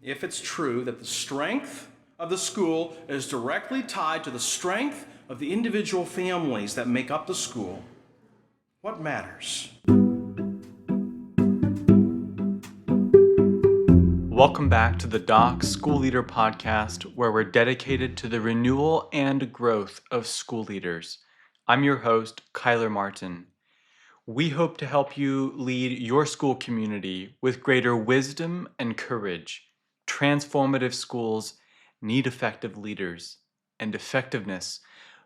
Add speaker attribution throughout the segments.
Speaker 1: if it's true that the strength of the school is directly tied to the strength of the individual families that make up the school, what matters?
Speaker 2: Welcome back to the Doc School Leader Podcast, where we're dedicated to the renewal and growth of school leaders. I'm your host, Kyler Martin. We hope to help you lead your school community with greater wisdom and courage. Transformative schools need effective leaders, and effectiveness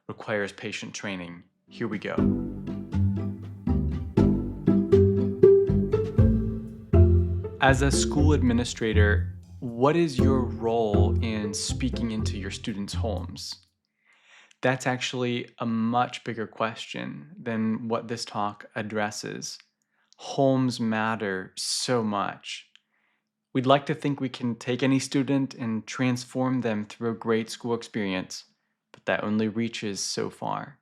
Speaker 2: requires patient training. Here we go. As a school administrator, what is your role in speaking into your students' homes? That's actually a much bigger question than what this talk addresses. Homes matter so much. We'd like to think we can take any student and transform them through a great school experience, but that only reaches so far.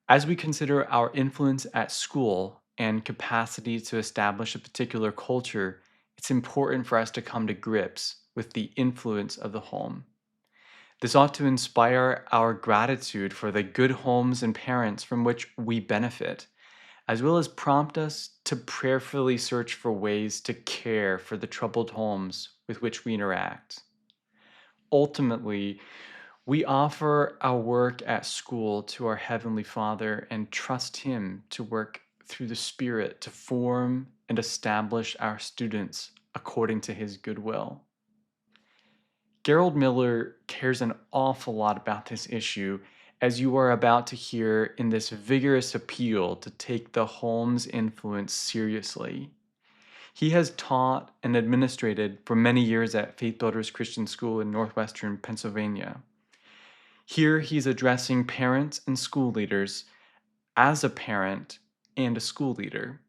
Speaker 2: As we consider our influence at school and capacity to establish a particular culture, it's important for us to come to grips with the influence of the home. This ought to inspire our gratitude for the good homes and parents from which we benefit, as well as prompt us to prayerfully search for ways to care for the troubled homes with which we interact. Ultimately, we offer our work at school to our Heavenly Father and trust Him to work through the Spirit to form and establish our students according to His good will. Gerald Miller cares an awful lot about this issue, as you are about to hear in this vigorous appeal to take the home's influence seriously. He has taught and administrated for many years at Faith Builders Christian School in northwestern Pennsylvania. Here he's addressing parents and school leaders as a parent and a school leader.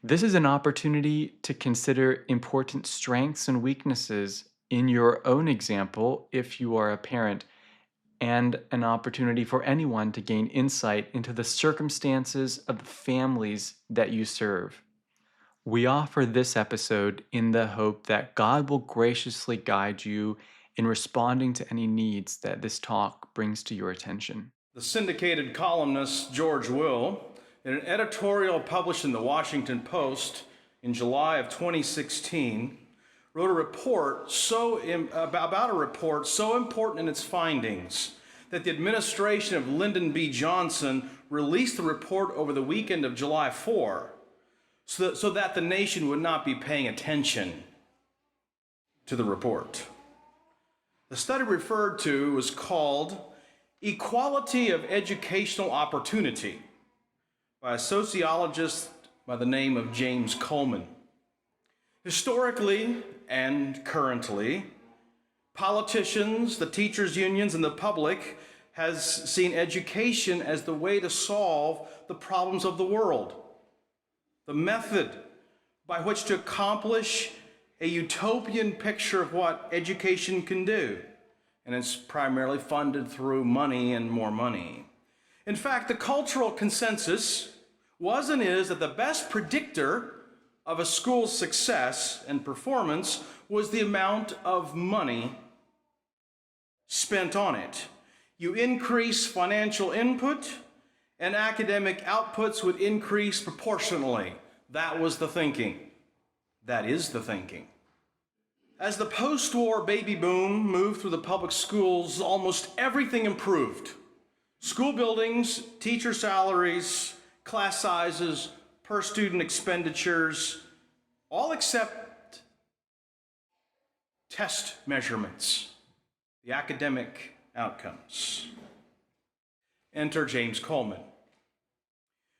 Speaker 2: This is an opportunity to consider important strengths and weaknesses in your own example if you are a parent, and an opportunity for anyone to gain insight into the circumstances of the families that you serve. We offer this episode in the hope that God will graciously guide you in responding to any needs that this talk brings to your attention.
Speaker 1: The syndicated columnist George Will, in an editorial published in the Washington Post in July of 2016, wrote a report about a report so important in its findings that the administration of Lyndon B. Johnson released the report over the weekend of July 4 so that the nation would not be paying attention to the report. The study referred to was called Equality of Educational Opportunity by a sociologist by the name of James Coleman. Historically and currently, politicians, the teachers' unions, and the public has seen education as the way to solve the problems of the world, the method by which to accomplish a utopian picture of what education can do. And it's primarily funded through money and more money. In fact, the cultural consensus was and is that the best predictor of a school's success and performance was the amount of money spent on it. You increase financial input, and academic outputs would increase proportionally. That was the thinking. That is the thinking. As the post-war baby boom moved through the public schools, almost everything improved. School buildings, teacher salaries, class sizes, per student expenditures, all except test measurements, the academic outcomes. Enter James Coleman,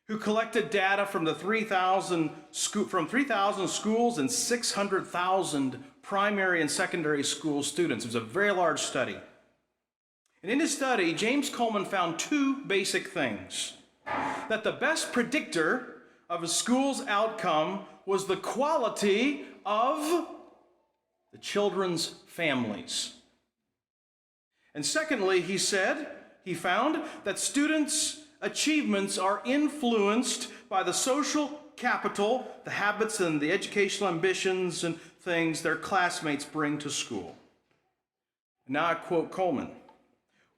Speaker 1: who collected data from the 3,000 schools and 600,000 primary and secondary school students. It was a very large study. And in his study, James Coleman found two basic things: that the best predictor of a school's outcome was the quality of the children's families. And secondly, he found that students' achievements are influenced by the social capital, the habits and the educational ambitions and things their classmates bring to school. Now I quote Coleman.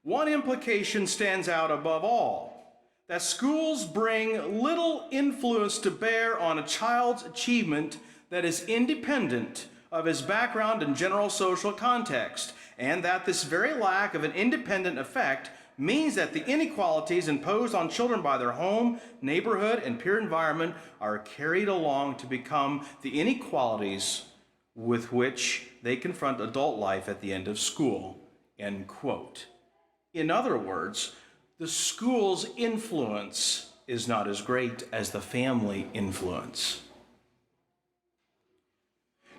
Speaker 1: One implication stands out above all, that schools bring little influence to bear on a child's achievement that is independent of his background and general social context, and that this very lack of an independent effect means that the inequalities imposed on children by their home, neighborhood, and peer environment are carried along to become the inequalities with which they confront adult life at the end of school, end quote. In other words, the school's influence is not as great as the family influence.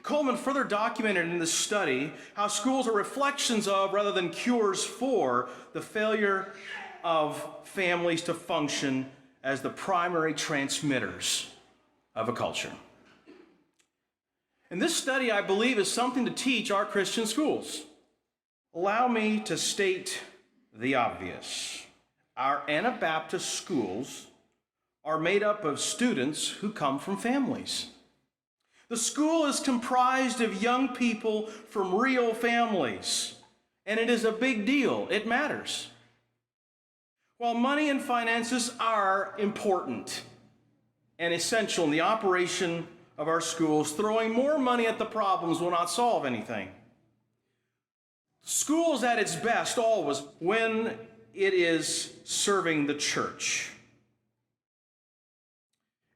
Speaker 1: Coleman further documented in this study how schools are reflections of, rather than cures for, the failure of families to function as the primary transmitters of a culture. And this study, I believe, is something to teach our Christian schools. Allow me to state the obvious. Our Anabaptist schools are made up of students who come from families. The school is comprised of young people from real families, and it is a big deal. It matters. While money and finances are important and essential in the operation of our schools, throwing more money at the problems will not solve anything. School is at its best always when it is serving the church.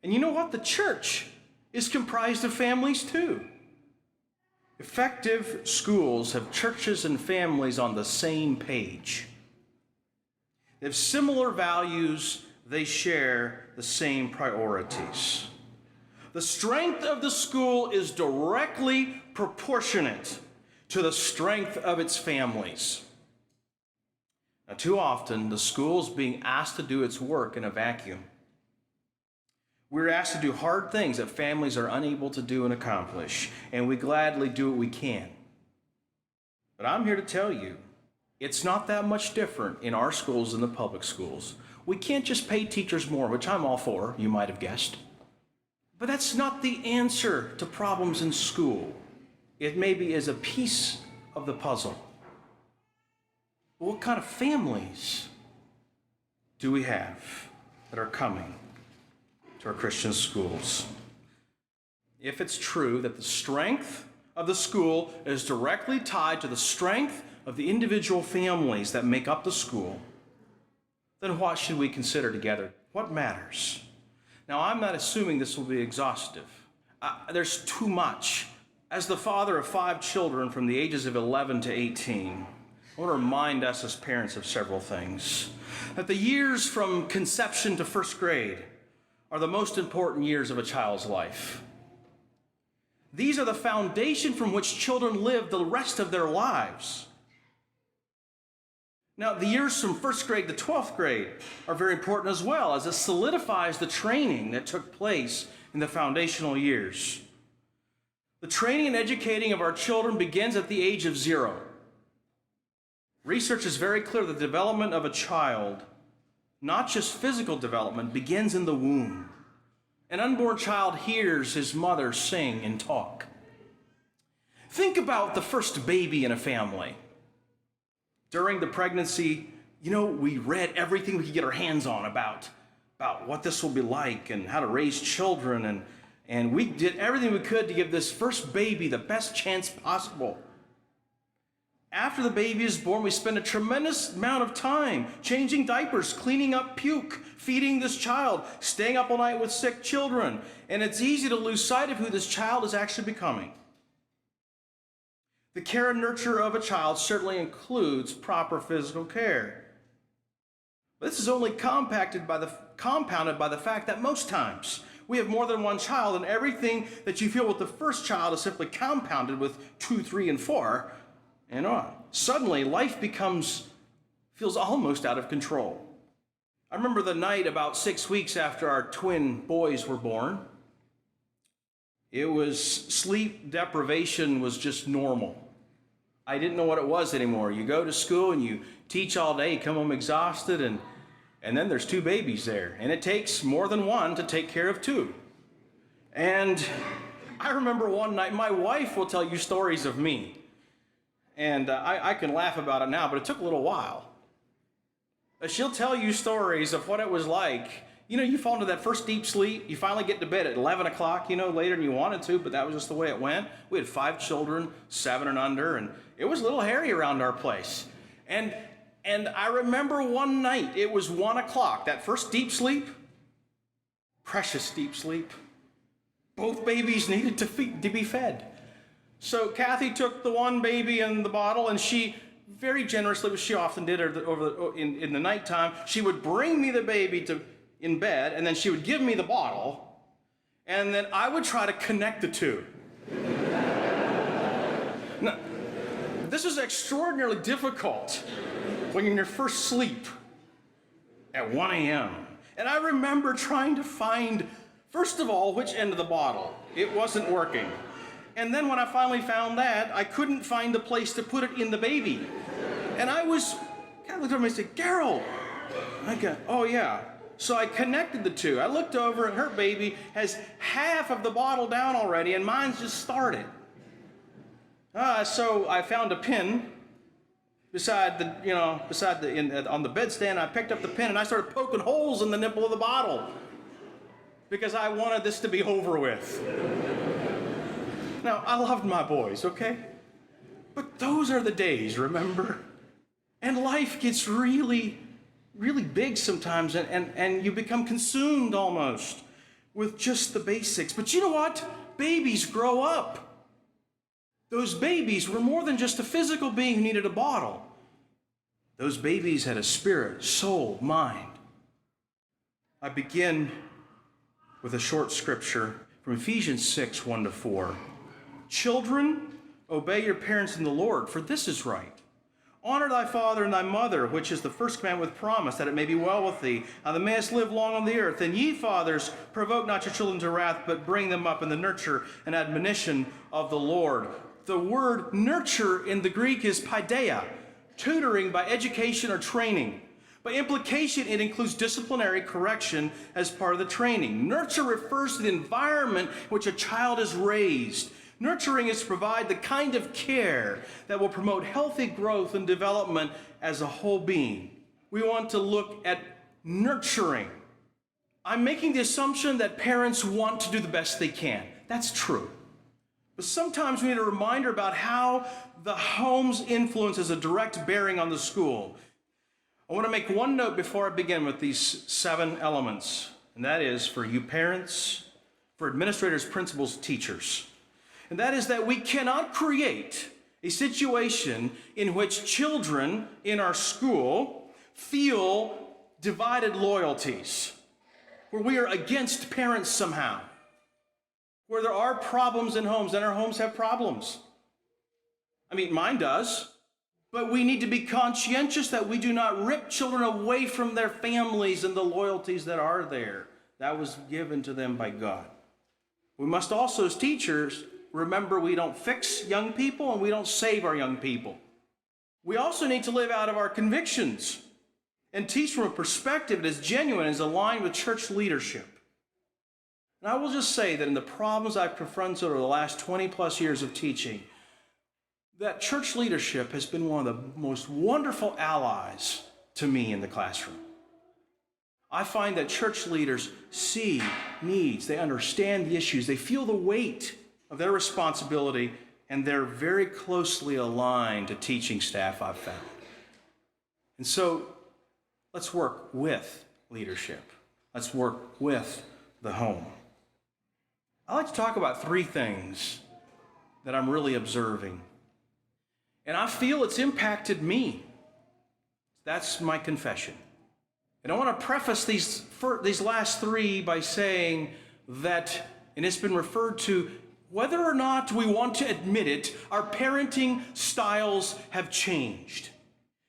Speaker 1: And you know what? The church is comprised of families too. Effective schools have churches and families on the same page. They have similar values, they share the same priorities. The strength of the school is directly proportionate to the strength of its families. Now, too often, the school is being asked to do its work in a vacuum. We're asked to do hard things that families are unable to do and accomplish, and we gladly do what we can. But I'm here to tell you, it's not that much different in our schools than the public schools. We can't just pay teachers more, which I'm all for, you might have guessed. But that's not the answer to problems in school. It maybe is a piece of the puzzle. What kind of families do we have that are coming to our Christian schools? If it's true that the strength of the school is directly tied to the strength of the individual families that make up the school, then what should we consider together? What matters? Now, I'm not assuming this will be exhaustive. There's too much. As the father of 5 children from the ages of 11 to 18, I want to remind us as parents of several things. That the years from conception to first grade are the most important years of a child's life. These are the foundation from which children live the rest of their lives. Now, the years from first grade to 12th grade are very important as well, as it solidifies the training that took place in the foundational years. The training and educating of our children begins at the age of 0. Research is very clear that the development of a child, not just physical development, begins in the womb. An unborn child hears his mother sing and talk. Think about the first baby in a family. During the pregnancy, we read everything we could get our hands on about what this will be like and how to raise children, and we did everything we could to give this first baby the best chance possible. After the baby is born, we spend a tremendous amount of time changing diapers, cleaning up puke, feeding this child, staying up all night with sick children. And it's easy to lose sight of who this child is actually becoming. The care and nurture of a child certainly includes proper physical care. But this is only compounded by the fact that most times we have more than one child, and everything that you feel with the first child is simply compounded with 2, 3, and 4. And on. Suddenly, life feels almost out of control. I remember the night about 6 weeks after our twin boys were born. Sleep deprivation was just normal. I didn't know what it was anymore. You go to school and you teach all day, you come home exhausted, and then there's 2 babies there. And it takes more than one to take care of 2. And I remember one night, my wife will tell you stories of me. And I can laugh about it now, but it took a little while. She'll tell you stories of what it was like. You know, you fall into that first deep sleep. You finally get to bed at 11 o'clock, later than you wanted to, but that was just the way it went. We had 5 children, 7 and under, and it was a little hairy around our place. And I remember one night, it was 1 o'clock, that first deep sleep, precious deep sleep. Both babies needed to be fed. So Kathy took the one baby in the bottle, and she very generously, which she often did in the nighttime, she would bring me the baby in bed, and then she would give me the bottle, and then I would try to connect the two. Now, this is extraordinarily difficult when you're in your first sleep at 1 a.m. And I remember trying to find, first of all, which end of the bottle. It wasn't working. And then when I finally found that, I couldn't find the place to put it in the baby. And I kind of looked over and I said, Carol. Oh yeah. So I connected the two. I looked over and her baby has half of the bottle down already and mine's just started. So I found a pin on the bedstand. I picked up the pin and I started poking holes in the nipple of the bottle because I wanted this to be over with. Now, I loved my boys, okay? But those are the days, remember? And life gets really, really big sometimes, and you become consumed almost with just the basics. But you know what? Babies grow up. Those babies were more than just a physical being who needed a bottle. Those babies had a spirit, soul, mind. I begin with a short scripture from Ephesians 6, 1-4. Children, obey your parents in the Lord, for this is right. Honor thy father and thy mother, which is the first commandment with promise, that it may be well with thee, and thou mayest live long on the earth. And ye fathers, provoke not your children to wrath, but bring them up in the nurture and admonition of the Lord. The word nurture in the Greek is paideia, tutoring by education or training. By implication, it includes disciplinary correction as part of the training. Nurture refers to the environment in which a child is raised. Nurturing is to provide the kind of care that will promote healthy growth and development as a whole being. We want to look at nurturing. I'm making the assumption that parents want to do the best they can. That's true. But sometimes we need a reminder about how the home's influence has a direct bearing on the school. I want to make one note before I begin with these 7 elements, and that is for you parents, for administrators, principals, teachers. And that is that we cannot create a situation in which children in our school feel divided loyalties, where we are against parents somehow, where there are problems in homes, and our homes have problems. I mean, mine does. But we need to be conscientious that we do not rip children away from their families and the loyalties that are there. That was given to them by God. We must also, as teachers, remember we don't fix young people and we don't save our young people. We also need to live out of our convictions and teach from a perspective that is genuine and is aligned with church leadership. And I will just say that in the problems I've confronted over the last 20 plus years of teaching, that church leadership has been one of the most wonderful allies to me in the classroom. I find that church leaders see needs, they understand the issues, they feel the weight of their responsibility, and they're very closely aligned to teaching staff, I've found. And so let's work with leadership. Let's work with the home. I like to talk about 3 things that I'm really observing. And I feel it's impacted me. That's my confession. And I want to preface these last 3 by saying that, and it's been referred to, whether or not we want to admit it, our parenting styles have changed.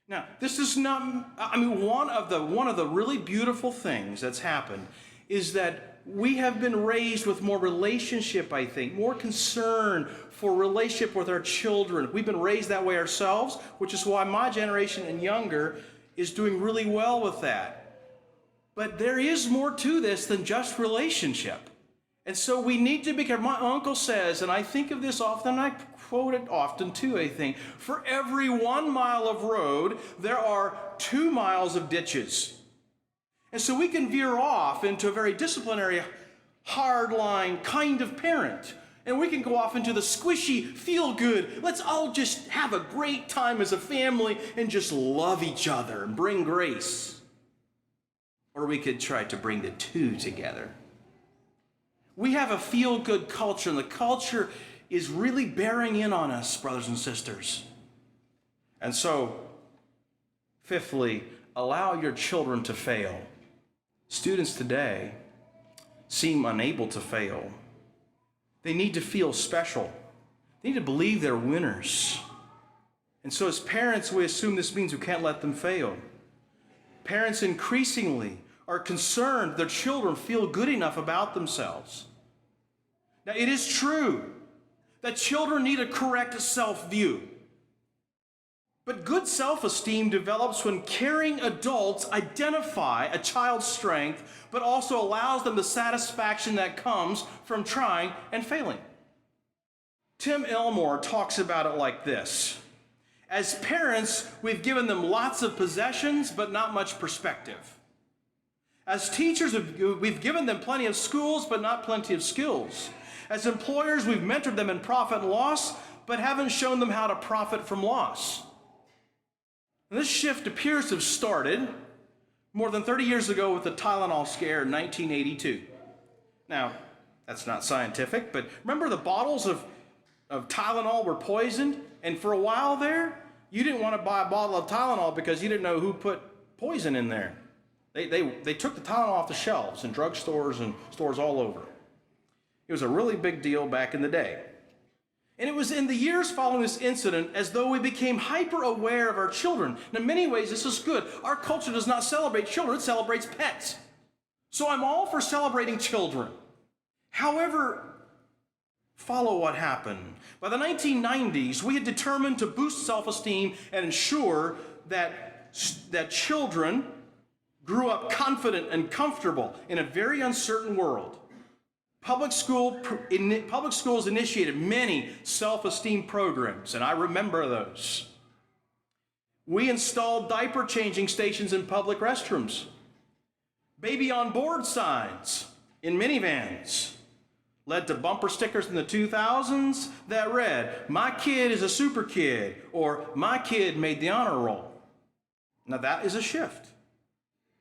Speaker 1: Now, this is not, one of the really beautiful things that's happened is that we have been raised with more relationship, I think, more concern for relationship with our children. We've been raised that way ourselves, which is why my generation and younger is doing really well with that. But there is more to this than just relationship. And so we need to be careful. My uncle says, and I think of this often, and I quote it often too, I think, for every 1 mile of road, there are 2 miles of ditches. And so we can veer off into a very disciplinary, hardline kind of parent. And we can go off into the squishy, feel good, let's all just have a great time as a family and just love each other and bring grace. Or we could try to bring the two together. We have a feel-good culture, and the culture is really bearing in on us, brothers and sisters. And so, fifthly, allow your children to fail. Students today seem unable to fail. They need to feel special. They need to believe they're winners. And so as parents, we assume this means we can't let them fail. Parents increasingly are concerned their children feel good enough about themselves. Now, it is true that children need a correct self-view. But good self-esteem develops when caring adults identify a child's strength, but also allows them the satisfaction that comes from trying and failing. Tim Elmore talks about it like this. As parents, we've given them lots of possessions, but not much perspective. As teachers, we've given them plenty of schools, but not plenty of skills. As employers, we've mentored them in profit and loss, but haven't shown them how to profit from loss. And this shift appears to have started more than 30 years ago with the Tylenol scare in 1982. Now, that's not scientific, but remember the bottles of Tylenol were poisoned? And for a while there, you didn't want to buy a bottle of Tylenol because you didn't know who put poison in there. They took the Tylenol off the shelves in drugstores and stores all over. It was a really big deal back in the day. And it was in the years following this incident as though we became hyper aware of our children. And in many ways, this is good. Our culture does not celebrate children, it celebrates pets. So I'm all for celebrating children. However, follow what happened. By the 1990s, we had determined to boost self-esteem and ensure that children grew up confident and comfortable in a very uncertain world. Public schools initiated many self-esteem programs, and I remember those. We installed diaper changing stations in public restrooms, baby on board signs in minivans, led to bumper stickers in the 2000s that read, "My kid is a super kid," or "My kid made the honor roll." Now that is a shift.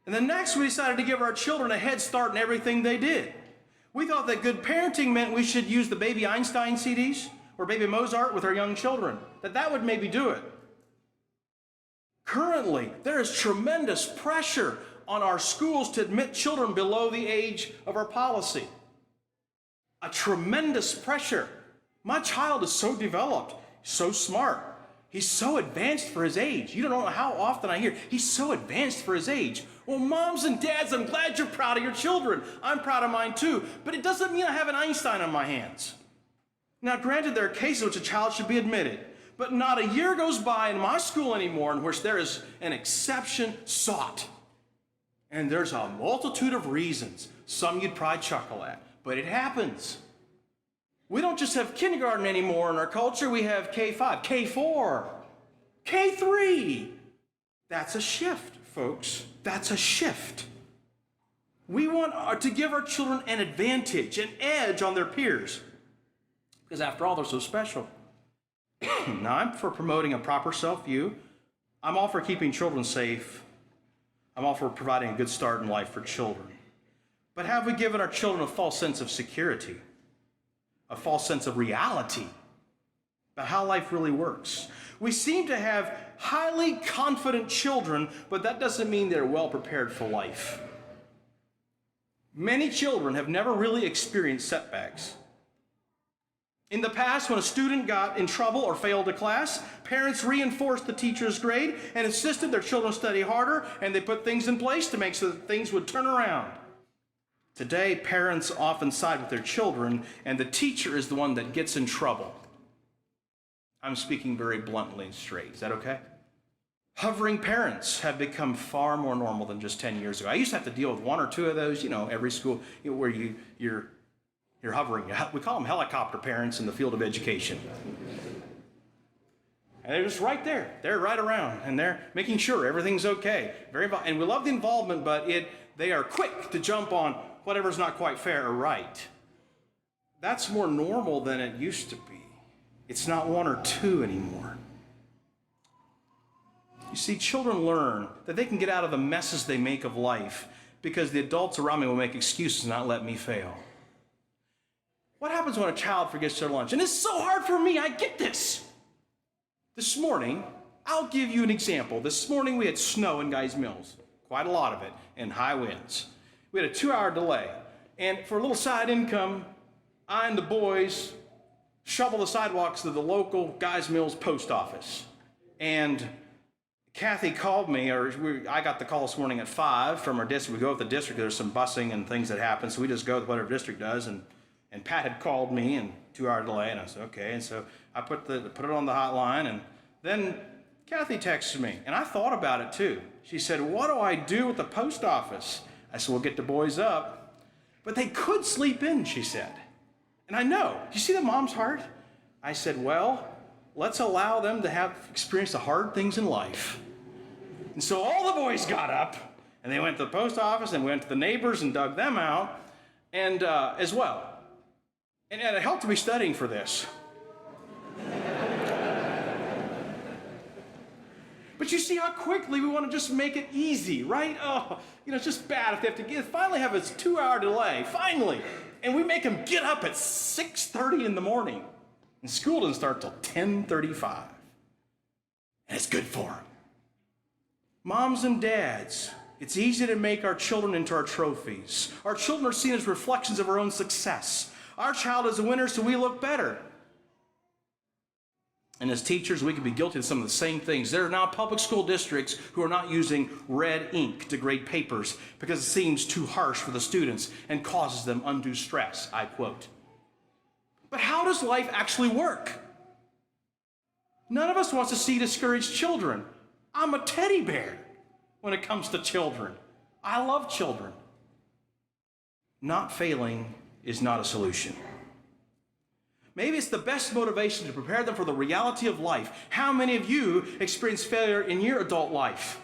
Speaker 1: And then next we decided to give our children a head start in everything they did. We thought that good parenting meant we should use the Baby Einstein CDs or Baby Mozart with our young children, that would maybe do it. Currently, there is tremendous pressure on our schools to admit children below the age of our policy. A tremendous pressure. My child is so developed, so smart. He's so advanced for his age. You don't know how often I hear, he's so advanced for his age. Well, moms and dads, I'm glad you're proud of your children. I'm proud of mine too. But it doesn't mean I have an Einstein on my hands. Now, granted, there are cases in which a child should be admitted, but not a year goes by in my school anymore in which there is an exception sought. And there's a multitude of reasons. Some you'd probably chuckle at, but it happens. We don't just have kindergarten anymore in our culture. We have K5, K4, K3. That's a shift, folks. That's a shift. We want to give our children an advantage, an edge on their peers. Because after all, they're so special. Now, I'm for promoting a proper self-view. I'm all for keeping children safe. I'm all for providing a good start in life for children. But have we given our children a false sense of security? A false sense of reality about how life really works? We seem to have highly confident children, but that doesn't mean they're well prepared for life. Many children have never really experienced setbacks. In the past, when a student got in trouble or failed a class, parents reinforced the teacher's grade and insisted their children study harder, and they put things in place to make sure that things would turn around. Today, parents often side with their children, and the teacher is the one that gets in trouble. I'm speaking very bluntly and straight. Is that okay? Hovering parents have become far more normal than just 10 years ago. I used to have to deal with one or two of those, every school, where You're hovering. We call them helicopter parents in the field of education. And they're just right there. They're right around, and they're making sure everything's okay. And we love the involvement, but they are quick to jump on whatever's not quite fair or right. That's more normal than it used to be. It's not one or two anymore. You see, children learn that they can get out of the messes they make of life because the adults around me will make excuses and not let me fail. What happens when a child forgets their lunch? And it's so hard for me, I get this. This morning, I'll give you an example. This morning we had snow in Guys Mills, quite a lot of it, and high winds. We had a 2-hour delay. And for a little side income, I and the boys shovel the sidewalks to the local Guys Mills post office. And Kathy called me, I got the call this morning at 5 from our district. We go with the district, there's some busing and things that happen, so we just go with whatever district does. And Pat had called me, and 2-hour delay, and I said, okay. And so I put it on the hotline, and then Kathy texted me, and I thought about it too. She said, what do I do with the post office? I said, we'll get the boys up. But they could sleep in, she said. And I know. You see the mom's heart? I said, well, let's allow them to experience the hard things in life. And so all the boys got up, and they went to the post office, and went to the neighbors and dug them out, and as well. And it helped to be studying for this. But you see how quickly we want to just make it easy, right? Oh, it's just bad if they have to finally have this 2-hour delay, finally. And we make them get up at 6:30 in the morning. And school doesn't start till 10:35. And it's good for them. Moms and dads, it's easy to make our children into our trophies. Our children are seen as reflections of our own success. Our child is a winner, so we look better. And as teachers, we can be guilty of some of the same things. There are now public school districts who are not using red ink to grade papers because it seems too harsh for the students and causes them undue stress, I quote. But how does life actually work? None of us wants to see discouraged children. I'm a teddy bear when it comes to children. I love children. Not failing is not a solution. Maybe it's the best motivation to prepare them for the reality of life. How many of you experience failure in your adult life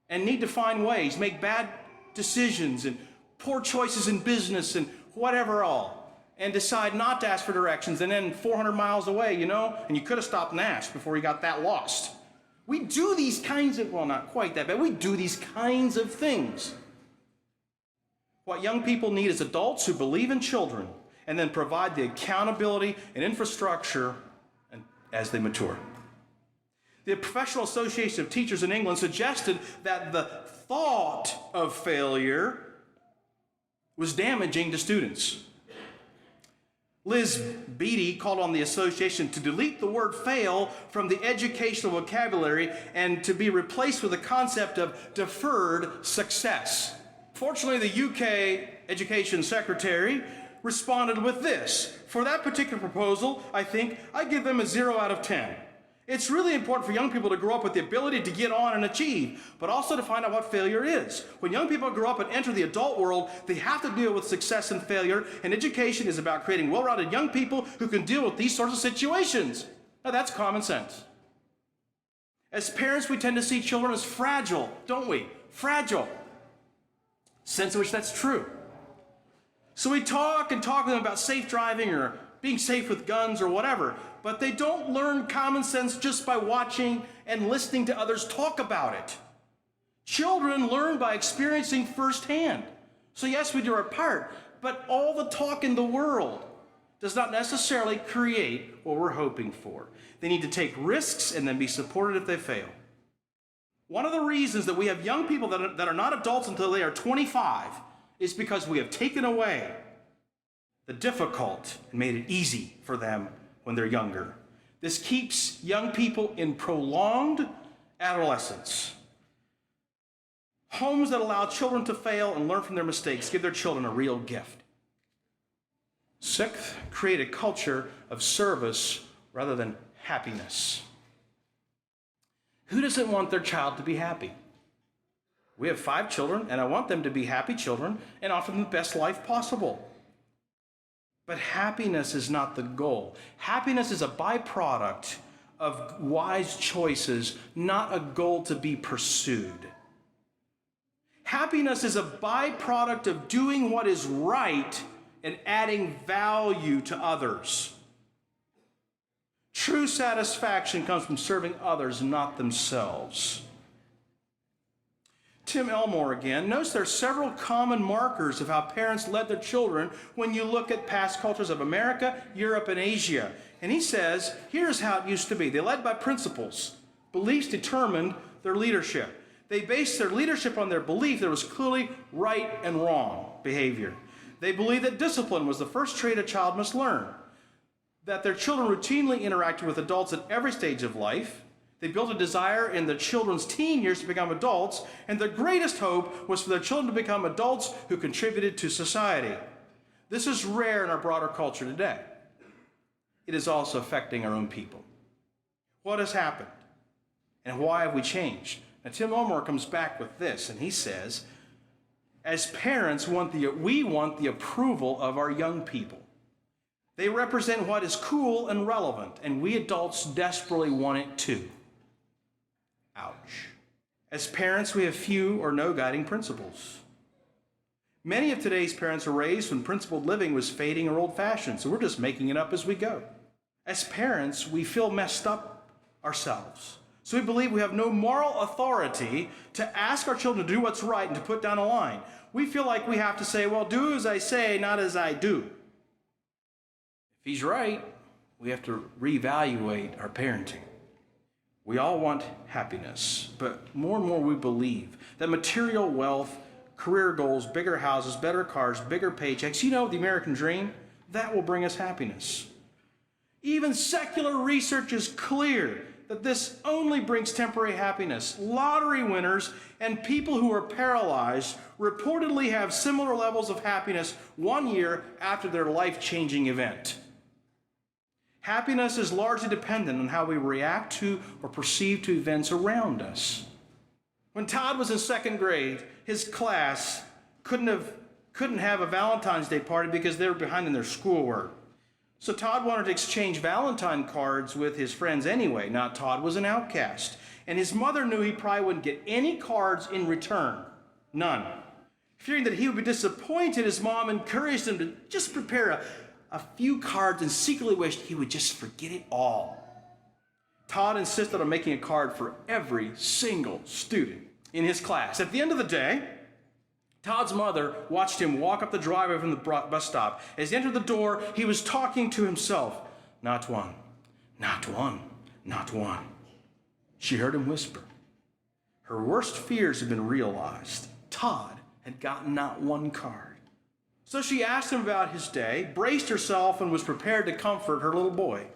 Speaker 1: and need to find ways, make bad decisions and poor choices in business and whatever all, and decide not to ask for directions, and then 400 miles away, and you could have stopped and asked before you got that lost. We do these kinds of, well, not quite that bad, we do these kinds of things. What young people need is adults who believe in children and then provide the accountability and infrastructure as they mature. The Professional Association of Teachers in England suggested that the thought of failure was damaging to students. Liz Beattie called on the association to delete the word fail from the educational vocabulary and to be replaced with the concept of deferred success. Fortunately, the UK Education Secretary responded with this. For that particular proposal, I think I give them a 0 out of 10. It's really important for young people to grow up with the ability to get on and achieve, but also to find out what failure is. When young people grow up and enter the adult world, they have to deal with success and failure, and education is about creating well-rounded young people who can deal with these sorts of situations. Now, that's common sense. As parents, we tend to see children as fragile, don't we? Fragile. Sense in which that's true. So we talk with them about safe driving or being safe with guns or whatever, but they don't learn common sense just by watching and listening to others talk about it. Children learn by experiencing firsthand. So yes, we do our part, but all the talk in the world does not necessarily create what we're hoping for. They need to take risks and then be supported if they fail. One of the reasons that we have young people that are not adults until they are 25 is because we have taken away the difficult and made it easy for them when they're younger. This keeps young people in prolonged adolescence. Homes that allow children to fail and learn from their mistakes give their children a real gift. Sixth, create a culture of service rather than happiness. Who doesn't want their child to be happy? We have 5 children, and I want them to be happy children and offer them the best life possible. But happiness is not the goal. Happiness is a byproduct of wise choices, not a goal to be pursued. Happiness is a byproduct of doing what is right and adding value to others. True satisfaction comes from serving others, not themselves. Tim Elmore again. Notice there are several common markers of how parents led their children when you look at past cultures of America, Europe, and Asia. And he says, here's how it used to be. They led by principles. Beliefs determined their leadership. They based their leadership on their belief there was clearly right and wrong behavior. They believed that discipline was the first trait a child must learn, that their children routinely interacted with adults at every stage of life. They built a desire in their children's teen years to become adults, and their greatest hope was for their children to become adults who contributed to society. This is rare in our broader culture today. It is also affecting our own people. What has happened? And why have we changed? Now, Tim Elmore comes back with this, and he says, as parents, we want the approval of our young people. They represent what is cool and relevant, and we adults desperately want it too. Ouch. As parents, we have few or no guiding principles. Many of today's parents were raised when principled living was fading or old-fashioned, so we're just making it up as we go. As parents, we feel messed up ourselves. So we believe we have no moral authority to ask our children to do what's right and to put down a line. We feel like we have to say, well, do as I say, not as I do. If he's right, we have to reevaluate our parenting. We all want happiness, but more and more we believe that material wealth, career goals, bigger houses, better cars, bigger paychecks, the American dream, that will bring us happiness. Even secular research is clear that this only brings temporary happiness. Lottery winners and people who are paralyzed reportedly have similar levels of happiness 1 year after their life-changing event. Happiness is largely dependent on how we react to or perceive to events around us. When Todd was in second grade, his class couldn't have a Valentine's Day party because they were behind in their schoolwork. So Todd wanted to exchange Valentine cards with his friends anyway. Now, Todd was an outcast, and his mother knew he probably wouldn't get any cards in return. None. Fearing that he would be disappointed, his mom encouraged him to just prepare a few cards and secretly wished he would just forget it all. Todd insisted on making a card for every single student in his class. At the end of the day, Todd's mother watched him walk up the driveway from the bus stop. As he entered the door, he was talking to himself. Not one, not one, not one. She heard him whisper. Her worst fears had been realized. Todd had gotten not one card. So she asked him about his day, braced herself, and was prepared to comfort her little boy.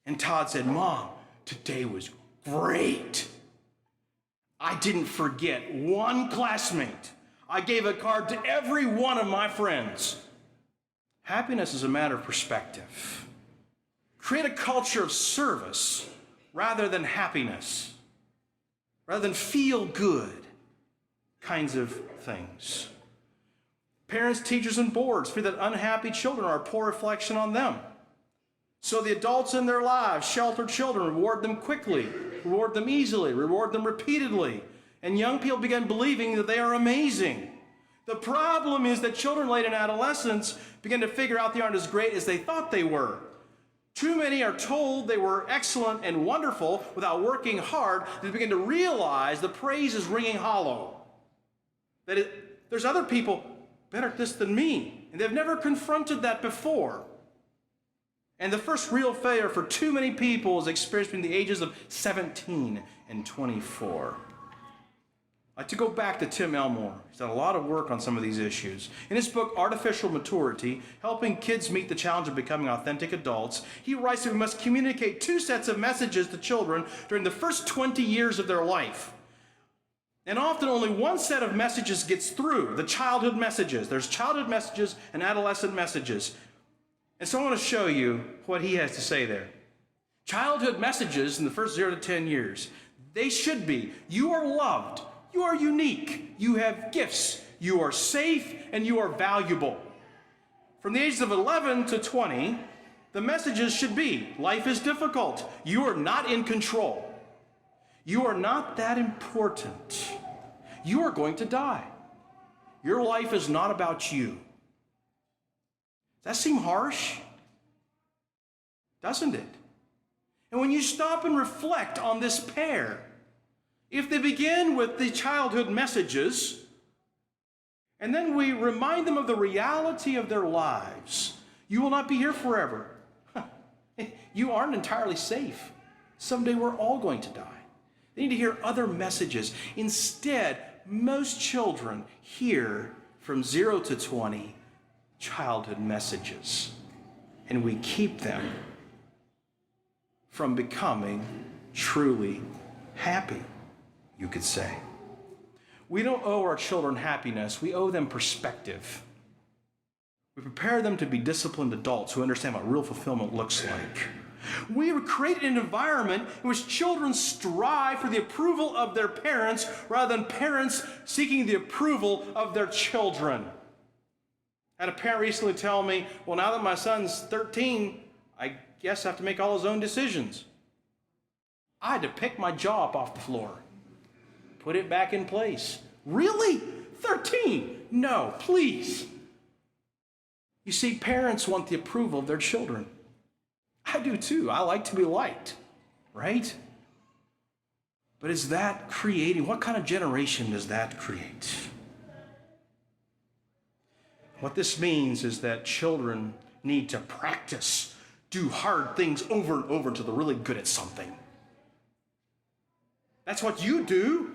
Speaker 1: And Todd said, Mom, today was great. I didn't forget one classmate. I gave a card to every one of my friends. Happiness is a matter of perspective. Create a culture of service rather than happiness, rather than feel good kinds of things. Parents, teachers, and boards fear that unhappy children are a poor reflection on them. So the adults in their lives shelter children, reward them quickly, reward them easily, reward them repeatedly. And young people begin believing that they are amazing. The problem is that children late in adolescence begin to figure out they aren't as great as they thought they were. Too many are told they were excellent and wonderful without working hard. They begin to realize the praise is ringing hollow. There's other people better at this than me, and they've never confronted that before. And the first real failure for too many people is experienced between the ages of 17 and 24. I'd like to go back to Tim Elmore. He's done a lot of work on some of these issues. In his book, Artificial Maturity, Helping Kids Meet the Challenge of Becoming Authentic Adults, he writes that we must communicate two sets of messages to children during the first 20 years of their life. And often only one set of messages gets through, the childhood messages. There's childhood messages and adolescent messages. And so I want to show you what he has to say there. Childhood messages in the first 0 to 10 years, they should be, you are loved, you are unique, you have gifts, you are safe, and you are valuable. From the ages of 11 to 20, the messages should be, life is difficult. You are not in control. You are not that important. You are going to die. Your life is not about you. Does that seem harsh? Doesn't it? And when you stop and reflect on this pair, if they begin with the childhood messages, and then we remind them of the reality of their lives, you will not be here forever. You aren't entirely safe. Someday we're all going to die. They need to hear other messages. Instead, most children hear from 0 to 20 childhood messages, and we keep them from becoming truly happy, you could say. We don't owe our children happiness, we owe them perspective. We prepare them to be disciplined adults who understand what real fulfillment looks like. We have created an environment in which children strive for the approval of their parents rather than parents seeking the approval of their children. I had a parent recently tell me, well, now that my son's 13, I guess I have to make all his own decisions. I had to pick my jaw up off the floor, put it back in place. Really? 13? No, please. You see, parents want the approval of their children. I do too. I like to be liked, right? But is that creating, what kind of generation does that create? What this means is that children need to practice, do hard things over and over until they're really good at something. That's what you do.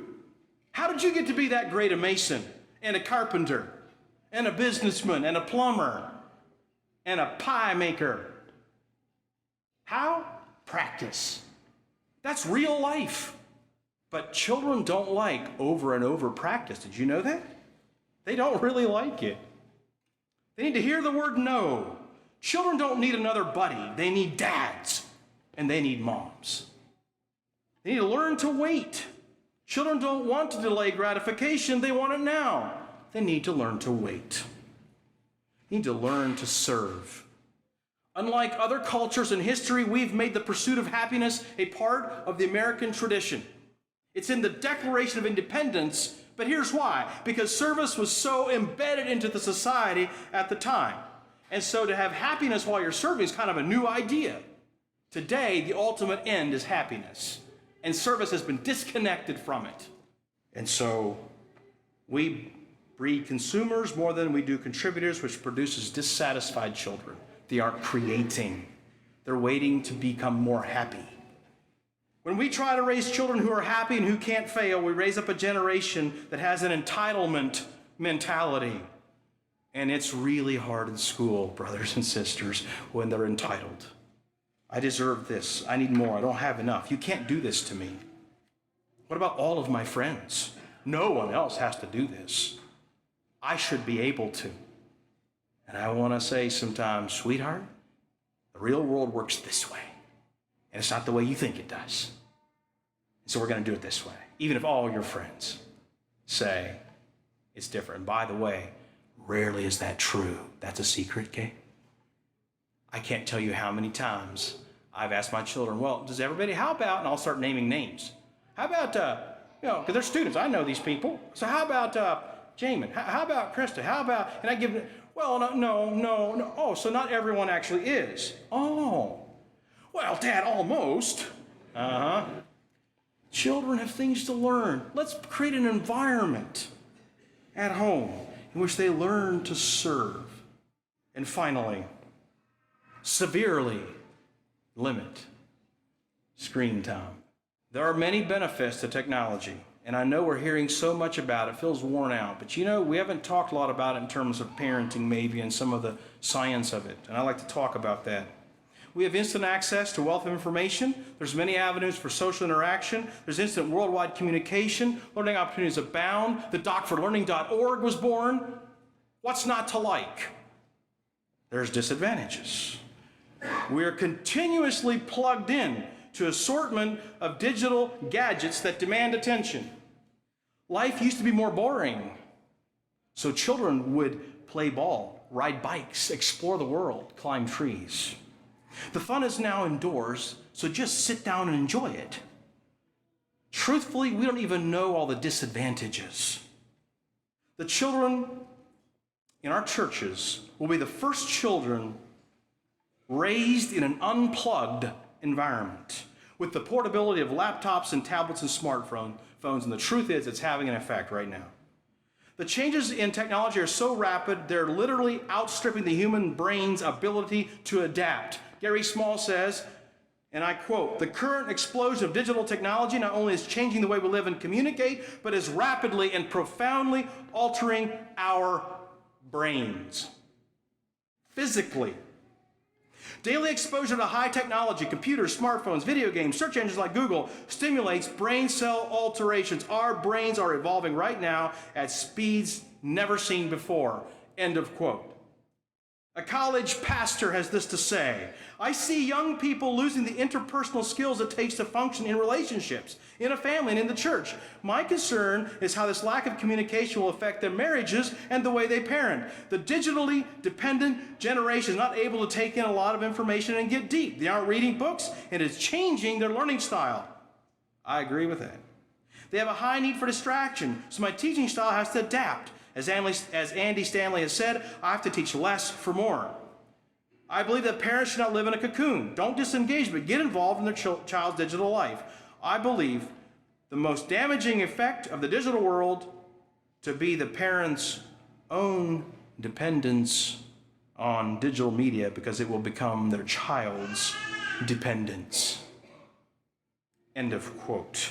Speaker 1: How did you get to be that great a mason and a carpenter and a businessman and a plumber and a pie maker? How? Practice. That's real life. But children don't like over and over practice. Did you know that? They don't really like it. They need to hear the word no. Children don't need another buddy. They need dads, and they need moms. They need to learn to wait. Children don't want to delay gratification. They want it now. They need to learn to wait. They need to learn to serve. Unlike other cultures in history, we've made the pursuit of happiness a part of the American tradition. It's in the Declaration of Independence, but here's why. Because service was so embedded into the society at the time. And so to have happiness while you're serving is kind of a new idea. Today, the ultimate end is happiness, and service has been disconnected from it. And so we breed consumers more than we do contributors, which produces dissatisfied children. They aren't creating. They're waiting to become more happy. When we try to raise children who are happy and who can't fail, we raise up a generation that has an entitlement mentality. And it's really hard in school, brothers and sisters, when they're entitled. I deserve this. I need more. I don't have enough. You can't do this to me. What about all of my friends? No one else has to do this. I should be able to. And I want to say sometimes, sweetheart, the real world works this way. And it's not the way you think it does. So we're going to do it this way, even if all your friends say it's different. And by the way, rarely is that true. That's a secret, okay? I can't tell you how many times I've asked my children, well, does everybody, how about, and I'll start naming names. How about, because they're students, I know these people. So how about Jamin? How about Krista? How about, and I give them, well, no. Oh, so not everyone actually is. Oh, well, Dad, almost. Uh-huh. Children have things to learn. Let's create an environment at home in which they learn to serve. And finally, severely limit screen time. There are many benefits to technology, and I know we're hearing so much about it. It feels worn out, but we haven't talked a lot about it in terms of parenting maybe and some of the science of it, and I like to talk about that. We have instant access to wealth of information. There's many avenues for social interaction. There's instant worldwide communication. Learning opportunities abound. The docforlearning.org was born. What's not to like? There's disadvantages. We are continuously plugged in to an assortment of digital gadgets that demand attention. Life used to be more boring, so children would play ball ride bikes, explore the world, climb trees. The fun is now indoors, so just sit down and enjoy it. Truthfully, we don't even know all the disadvantages. The children in our churches will be the first children raised in an unplugged environment with the portability of laptops and tablets and smartphones, and the truth is it's having an effect right now. The changes in technology are so rapid, they're literally outstripping the human brain's ability to adapt. Gary Small says, and I quote, "The current explosion of digital technology not only is changing the way we live and communicate, but is rapidly and profoundly altering our brains physically. Daily exposure to high technology, computers, smartphones, video games, search engines like Google stimulates brain cell alterations. Our brains are evolving right now at speeds never seen before." End of quote. A college pastor has this to say: "I see young people losing the interpersonal skills it takes to function in relationships, in a family, and in the church. My concern is how this lack of communication will affect their marriages and the way they parent. The digitally dependent generation is not able to take in a lot of information and get deep. They aren't reading books, and it's changing their learning style." I agree with that. "They have a high need for distraction, so my teaching style has to adapt. As Andy Stanley has said, I have to teach less for more. I believe that parents should not live in a cocoon. Don't disengage, but get involved in their child's digital life. I believe the most damaging effect of the digital world to be the parents' own dependence on digital media, because it will become their child's dependence." End of quote.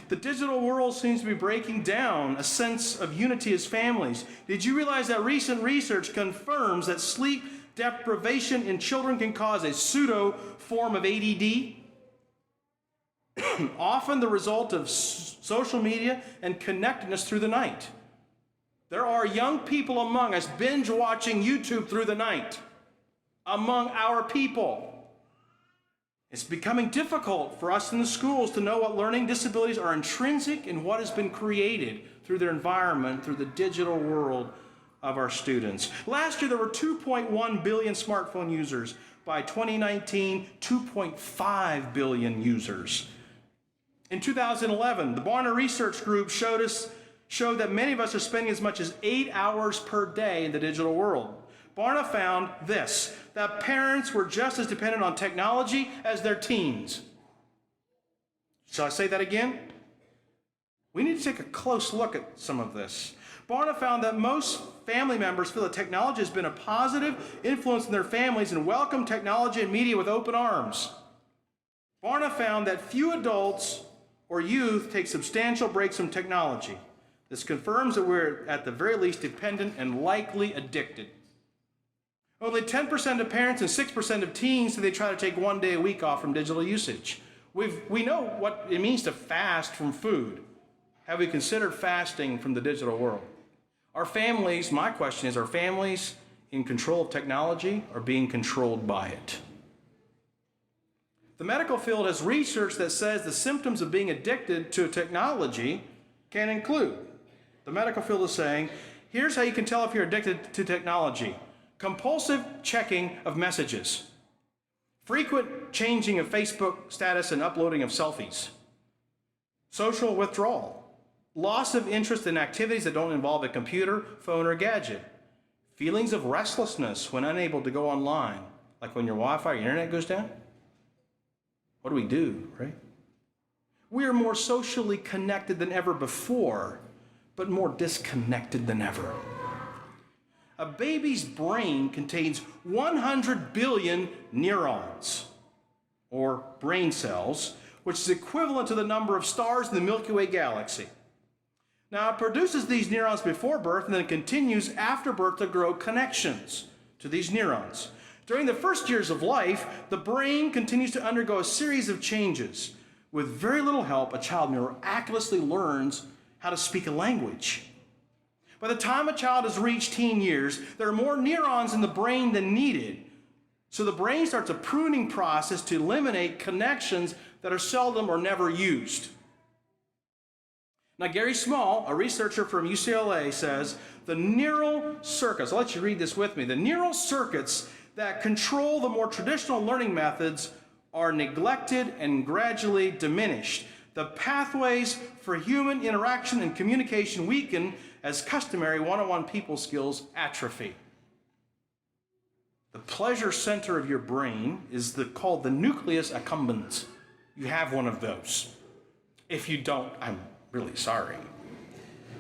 Speaker 1: The digital world seems to be breaking down a sense of unity as families. Did you realize that recent research confirms that sleep deprivation in children can cause a pseudo form of ADD? Often the result of social media and connectedness through the night. There are young people among us binge watching YouTube through the night. Among our people. It's becoming difficult for us in the schools to know what learning disabilities are intrinsic in what has been created through their environment, through the digital world of our students. Last year, there were 2.1 billion smartphone users. By 2019, 2.5 billion users. In 2011, the Barna Research Group showed that many of us are spending as much as 8 hours per day in the digital world. Barna found this, that parents were just as dependent on technology as their teens. Shall I say that again? We need to take a close look at some of this. Barna found that most family members feel that technology has been a positive influence in their families and welcome technology and media with open arms. Barna found that few adults or youth take substantial breaks from technology. This confirms that we're at the very least dependent and likely addicted. Only 10% of parents and 6% of teens say they try to take 1 day a week off from digital usage. We know what it means to fast from food. Have we considered fasting from the digital world? Our families, my question is, are families in control of technology or being controlled by it? The medical field has research that says the symptoms of being addicted to technology can include. The medical field is saying, here's how you can tell if you're addicted to technology. Compulsive checking of messages, frequent changing of Facebook status and uploading of selfies, social withdrawal, loss of interest in activities that don't involve a computer, phone, or gadget, feelings of restlessness when unable to go online, like when your Wi-Fi or your internet goes down. What do we do, right? We are more socially connected than ever before, but more disconnected than ever. A baby's brain contains 100 billion neurons, or brain cells, which is equivalent to the number of stars in the Milky Way galaxy. Now, it produces these neurons before birth and then continues after birth to grow connections to these neurons. During the first years of life, the brain continues to undergo a series of changes. With very little help, a child miraculously learns how to speak a language. By the time a child has reached teen years, there are more neurons in the brain than needed. So the brain starts a pruning process to eliminate connections that are seldom or never used. Now, Gary Small, a researcher from UCLA, says the neural circuits, I'll let you read this with me, the neural circuits that control the more traditional learning methods are neglected and gradually diminished. The pathways for human interaction and communication weaken as customary one-on-one people skills atrophy. The pleasure center of your brain is called the nucleus accumbens. You have one of those. If you don't, I'm really sorry.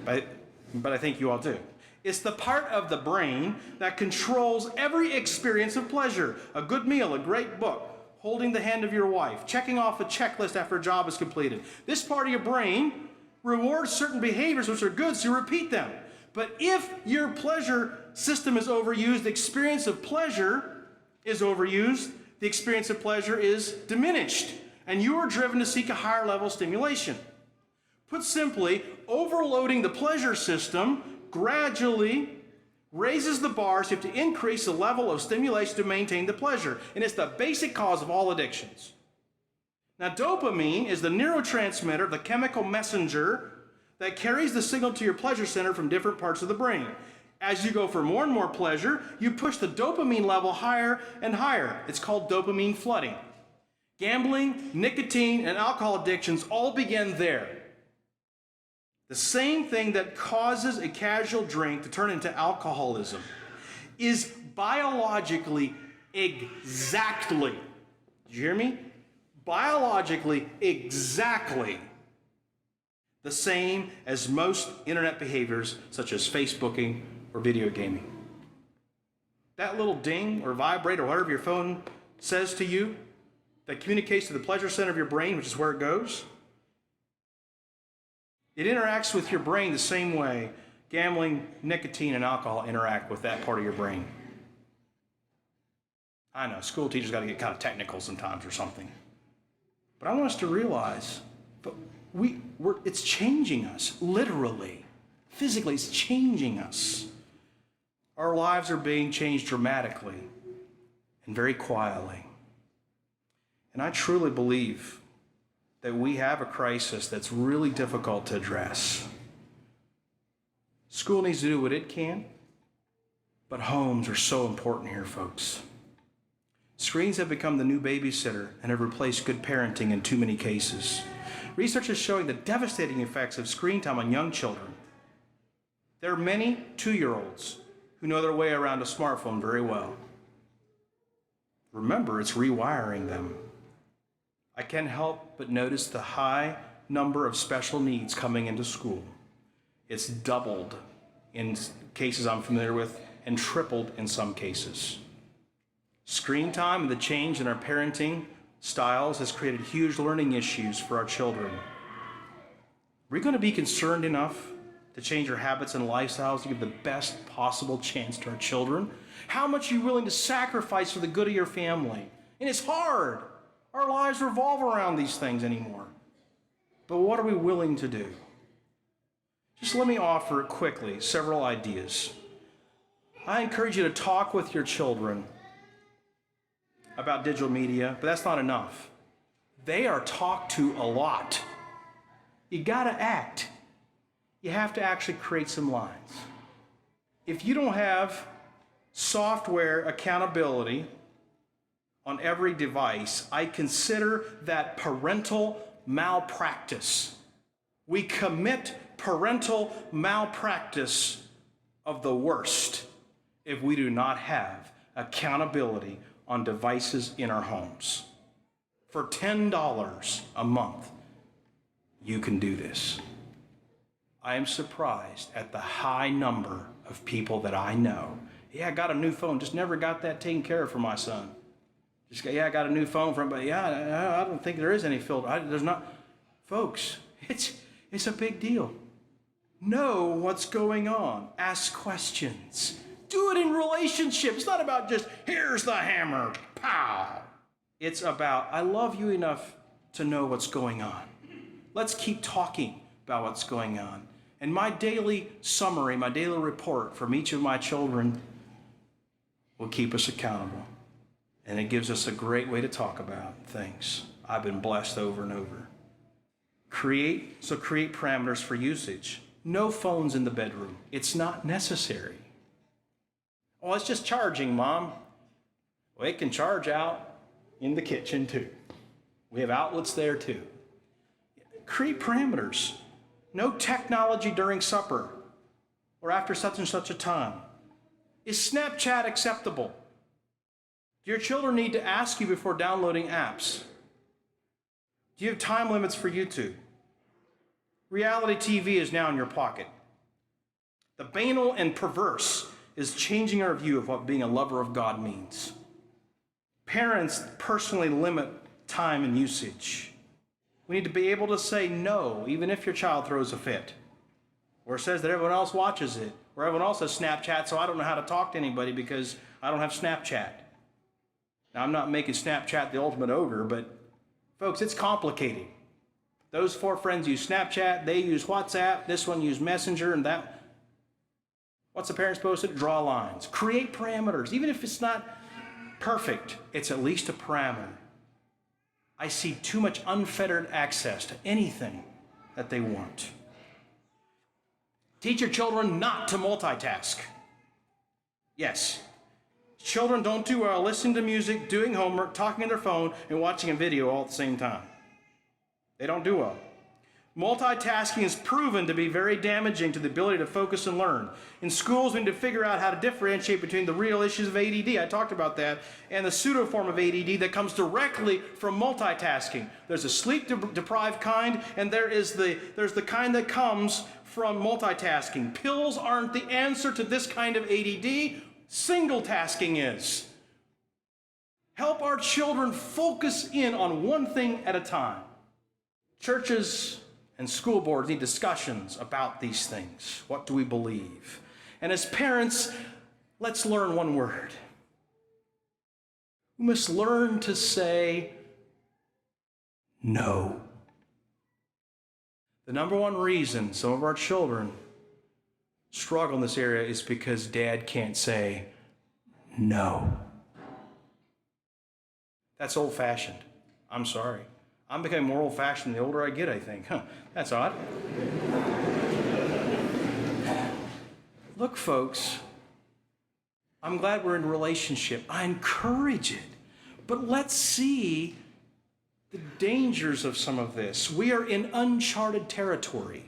Speaker 1: But I think you all do. It's the part of the brain that controls every experience of pleasure. A good meal, a great book, holding the hand of your wife, checking off a checklist after a job is completed. This part of your brain rewards certain behaviors which are good, so you repeat them. But if your pleasure system is overused, the experience of pleasure is overused, the experience of pleasure is diminished, and you are driven to seek a higher level of stimulation. Put simply, overloading the pleasure system gradually raises the bar, so you have to increase the level of stimulation to maintain the pleasure. And it's the basic cause of all addictions. Now, dopamine is the neurotransmitter, the chemical messenger that carries the signal to your pleasure center from different parts of the brain. As you go for more and more pleasure, you push the dopamine level higher and higher. It's called dopamine flooding. Gambling, nicotine, and alcohol addictions all begin there. The same thing that causes a casual drink to turn into alcoholism is biologically exactly, did you hear me? Biologically exactly the same as most internet behaviors such as Facebooking or video gaming. That little ding or vibrate or whatever your phone says to you that communicates to the pleasure center of your brain, which is where it goes, it interacts with your brain the same way gambling, nicotine, and alcohol interact with that part of your brain. I know, school teachers got to get kind of technical sometimes or something. But I want us to realize, it's changing us, literally. Physically, it's changing us. Our lives are being changed dramatically and very quietly. And I truly believe that we have a crisis that's really difficult to address. School needs to do what it can, but homes are so important here, folks. Screens have become the new babysitter and have replaced good parenting in too many cases. Research is showing the devastating effects of screen time on young children. There are many 2-year-olds who know their way around a smartphone very well. Remember, it's rewiring them. I can't help but notice the high number of special needs coming into school. It's doubled in cases I'm familiar with and tripled in some cases. Screen time and the change in our parenting styles has created huge learning issues for our children. Are we going to be concerned enough to change our habits and lifestyles to give the best possible chance to our children? How much are you willing to sacrifice for the good of your family? And it's hard. Our lives revolve around these things anymore. But what are we willing to do? Just let me offer quickly several ideas. I encourage you to talk with your children about digital media, but that's not enough. They are talked to a lot. You gotta act. You have to actually create some lines. If you don't have software accountability on every device, I consider that parental malpractice. We commit parental malpractice of the worst if we do not have accountability on devices in our homes. For $10 a month, you can do this. I am surprised at the high number of people that I know. Yeah, I got a new phone, just never got that taken care of for my son. I got a new phone from, but yeah, I don't think there is any filter. There's not. Folks, it's a big deal. Know what's going on. Ask questions. Do it in relationship. It's not about just, here's the hammer, pow. It's about, I love you enough to know what's going on. Let's keep talking about what's going on. And my daily summary, my daily report from each of my children will keep us accountable. And it gives us a great way to talk about things. I've been blessed over and over. create parameters for usage. No phones in the bedroom. It's not necessary. Oh, it's just charging, Mom. Well, it can charge out in the kitchen too. We have outlets there too. Create parameters. No technology during supper or after such and such a time. Is Snapchat acceptable? Do your children need to ask you before downloading apps? Do you have time limits for YouTube? Reality TV is now in your pocket. The banal and perverse is changing our view of what being a lover of God means. Parents personally limit time and usage. We need to be able to say no, even if your child throws a fit, or says that everyone else watches it, or everyone else has Snapchat, so I don't know how to talk to anybody because I don't have Snapchat. Now, I'm not making Snapchat the ultimate ogre, but folks, it's complicated. Those 4 friends use Snapchat, they use WhatsApp, this one use Messenger, and that. What's the parent supposed to do? Draw lines. Create parameters. Even if it's not perfect, it's at least a parameter. I see too much unfettered access to anything that they want. Teach your children not to multitask. Yes, children don't do well listening to music, doing homework, talking on their phone, and watching a video all at the same time. They don't do well. Multitasking is proven to be very damaging to the ability to focus and learn. In schools, we need to figure out how to differentiate between the real issues of ADD, I talked about that, and the pseudo form of ADD that comes directly from multitasking. There's a sleep-deprived kind, and there's the kind that comes from multitasking. Pills aren't the answer to this kind of ADD. Single tasking is. Help our children focus in on one thing at a time. Churches and school boards need discussions about these things. What do we believe? And as parents, let's learn one word. We must learn to say no. The number one reason some of our children struggle in this area is because dad can't say no. That's old-fashioned. I'm sorry. I'm becoming more old-fashioned the older I get, I think. That's odd. Look, folks, I'm glad we're in a relationship. I encourage it. But let's see the dangers of some of this. We are in uncharted territory.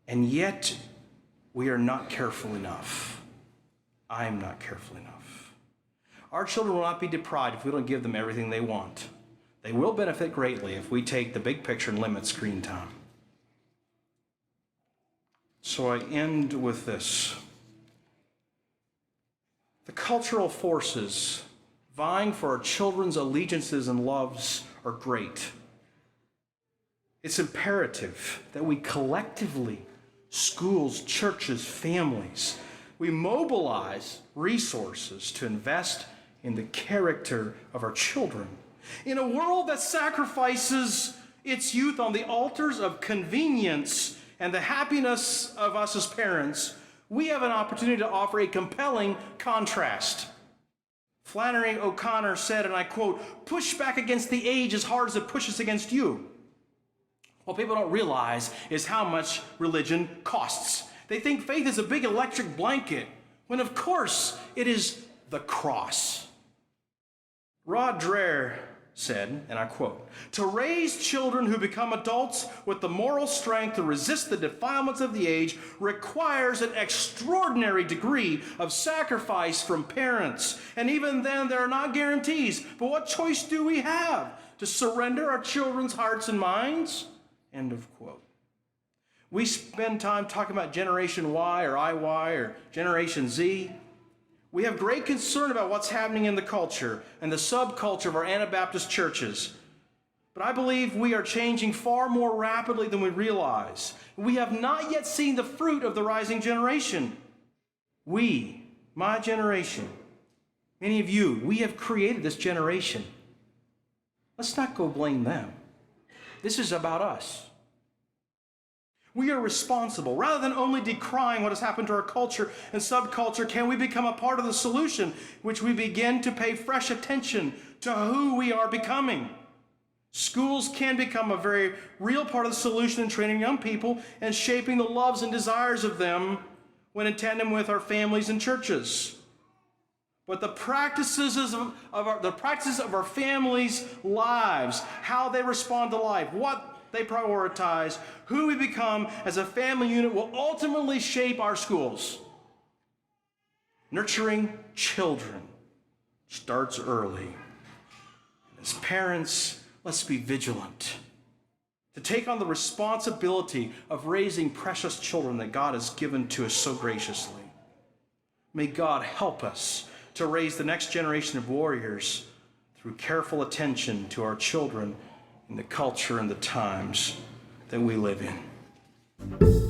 Speaker 1: And yet, we are not careful enough. I am not careful enough. Our children will not be deprived if we don't give them everything they want. They will benefit greatly if we take the big picture and limit screen time. So I end with this. The cultural forces vying for our children's allegiances and loves are great. It's imperative that we collectively, schools, churches, families, we mobilize resources to invest in the character of our children. In a world that sacrifices its youth on the altars of convenience and the happiness of us as parents, we have an opportunity to offer a compelling contrast. Flannery O'Connor said, and I quote, "Push back against the age as hard as it pushes against you." What people don't realize is how much religion costs. They think faith is a big electric blanket, when of course it is the cross. Rod Dreher said, and I quote, "To raise children who become adults with the moral strength to resist the defilements of the age requires an extraordinary degree of sacrifice from parents. And even then, there are not guarantees. But what choice do we have? To surrender our children's hearts and minds?" End of quote. We spend time talking about Generation Y or IY or Generation Z. We have great concern about what's happening in the culture and the subculture of our Anabaptist churches. But I believe we are changing far more rapidly than we realize. We have not yet seen the fruit of the rising generation. We, my generation, many of you, we have created this generation. Let's not go blame them. This is about us. We are responsible. Rather than only decrying what has happened to our culture and subculture, can we become a part of the solution, which we begin to pay fresh attention to who we are becoming? Schools can become a very real part of the solution in training young people and shaping the loves and desires of them when in tandem with our families and churches. But the practices of our families' lives, how they respond to life, what they prioritize, who we become as a family unit will ultimately shape our schools. Nurturing children starts early. As parents, let's be vigilant to take on the responsibility of raising precious children that God has given to us so graciously. May God help us to raise the next generation of warriors through careful attention to our children in the culture and the times that we live in.